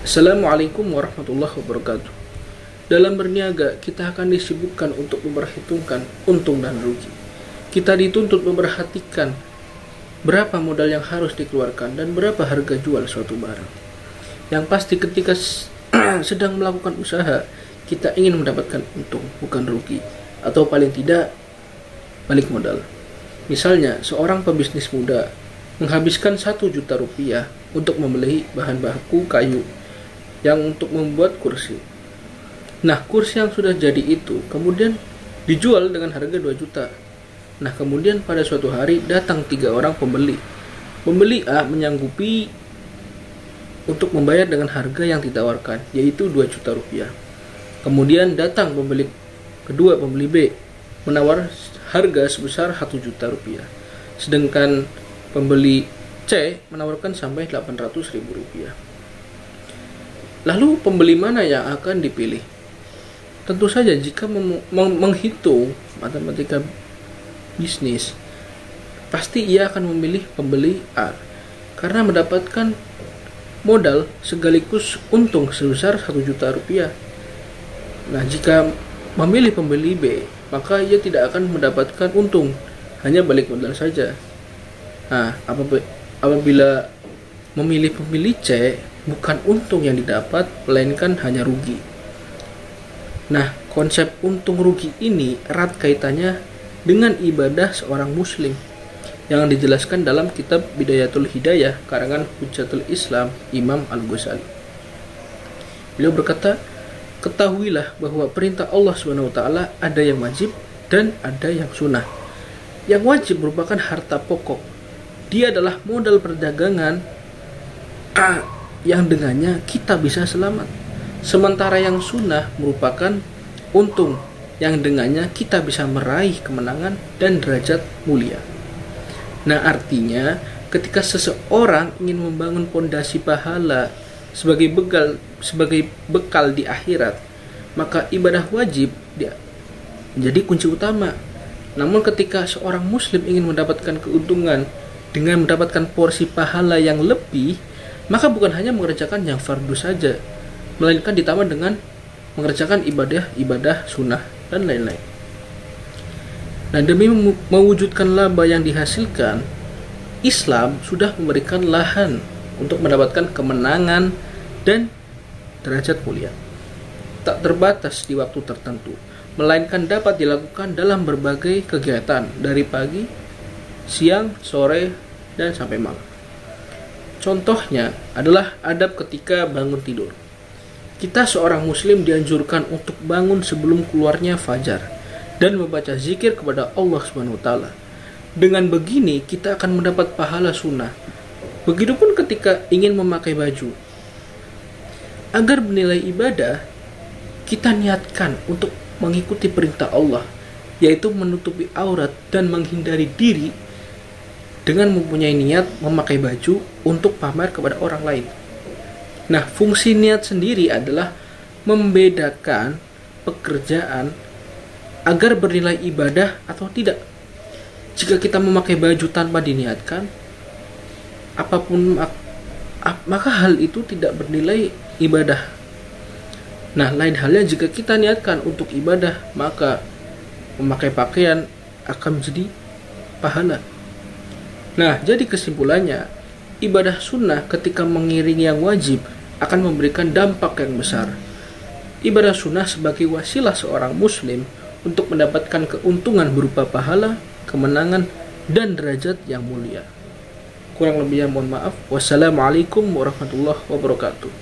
Assalamualaikum warahmatullahi wabarakatuh. Dalam berniaga, kita akan disibukkan untuk memperhitungkan untung dan rugi. Kita dituntut memperhatikan berapa modal yang harus dikeluarkan dan berapa harga jual suatu barang. Yang pasti ketika sedang melakukan usaha, kita ingin mendapatkan untung, bukan rugi, atau paling tidak balik modal. Misalnya, seorang pebisnis muda menghabiskan 1 juta rupiah untuk membeli bahan baku kayu yang untuk membuat kursi. Nah, kursi yang sudah jadi itu kemudian dijual dengan harga 2 juta. Nah, kemudian pada suatu hari datang 3 orang pembeli. Pembeli A menyanggupi untuk membayar dengan harga yang ditawarkan, yaitu 2 juta rupiah. Kemudian datang pembeli kedua, pembeli B, menawar harga sebesar 1 juta rupiah. Sedangkan pembeli C menawarkan sampai 800.000 rupiah. Lalu pembeli mana yang akan dipilih? Tentu saja jika menghitung matematika bisnis, pasti ia akan memilih pembeli A karena mendapatkan modal sekaligus untung sebesar 1 juta rupiah. Nah, jika memilih pembeli B, maka ia tidak akan mendapatkan untung, hanya balik modal saja. Nah, apabila memilih pembeli C, bukan untung yang didapat, melainkan hanya rugi. Nah, konsep untung rugi ini erat kaitannya dengan ibadah seorang muslim yang dijelaskan dalam kitab Bidayatul Hidayah karangan Hujjatul Islam Imam Al-Ghazali. Beliau berkata, "Ketahuilah bahwa perintah Allah SWT ada yang wajib dan ada yang sunnah. Yang wajib merupakan harta pokok. Dia adalah modal perdagangan yang dengannya kita bisa selamat. Sementara yang sunnah merupakan untung yang dengannya kita bisa meraih kemenangan dan derajat mulia." Nah, artinya ketika seseorang ingin membangun pondasi pahala sebagai bekal di akhirat, maka ibadah wajib menjadi kunci utama. Namun ketika seorang muslim ingin mendapatkan keuntungan dengan mendapatkan porsi pahala yang lebih, maka bukan hanya mengerjakan yang fardu saja, melainkan ditambah dengan mengerjakan ibadah sunnah dan lain-lain. Nah, demi mewujudkan laba yang dihasilkan, Islam sudah memberikan lahan untuk mendapatkan kemenangan dan derajat mulia. Tak terbatas di waktu tertentu, melainkan dapat dilakukan dalam berbagai kegiatan dari pagi, siang, sore, dan sampai malam. Contohnya adalah adab ketika bangun tidur. Kita seorang muslim dianjurkan untuk bangun sebelum keluarnya fajar dan membaca zikir kepada Allah SWT. Dengan begini kita akan mendapat pahala sunnah. Begitupun ketika ingin memakai baju. Agar bernilai ibadah, kita niatkan untuk mengikuti perintah Allah, yaitu menutupi aurat dan menghindari diri dengan mempunyai niat memakai baju untuk pamer kepada orang lain. Nah, fungsi niat sendiri adalah membedakan pekerjaan agar bernilai ibadah atau tidak. Jika kita memakai baju tanpa diniatkan, maka hal itu tidak bernilai ibadah. Nah, lain halnya jika kita niatkan untuk ibadah, maka memakai pakaian akan menjadi pahala. Nah, jadi kesimpulannya, ibadah sunnah ketika mengiringi yang wajib akan memberikan dampak yang besar. Ibadah sunnah sebagai wasilah seorang muslim untuk mendapatkan keuntungan berupa pahala, kemenangan, dan derajat yang mulia. Kurang lebihnya mohon maaf. Wassalamualaikum warahmatullahi wabarakatuh.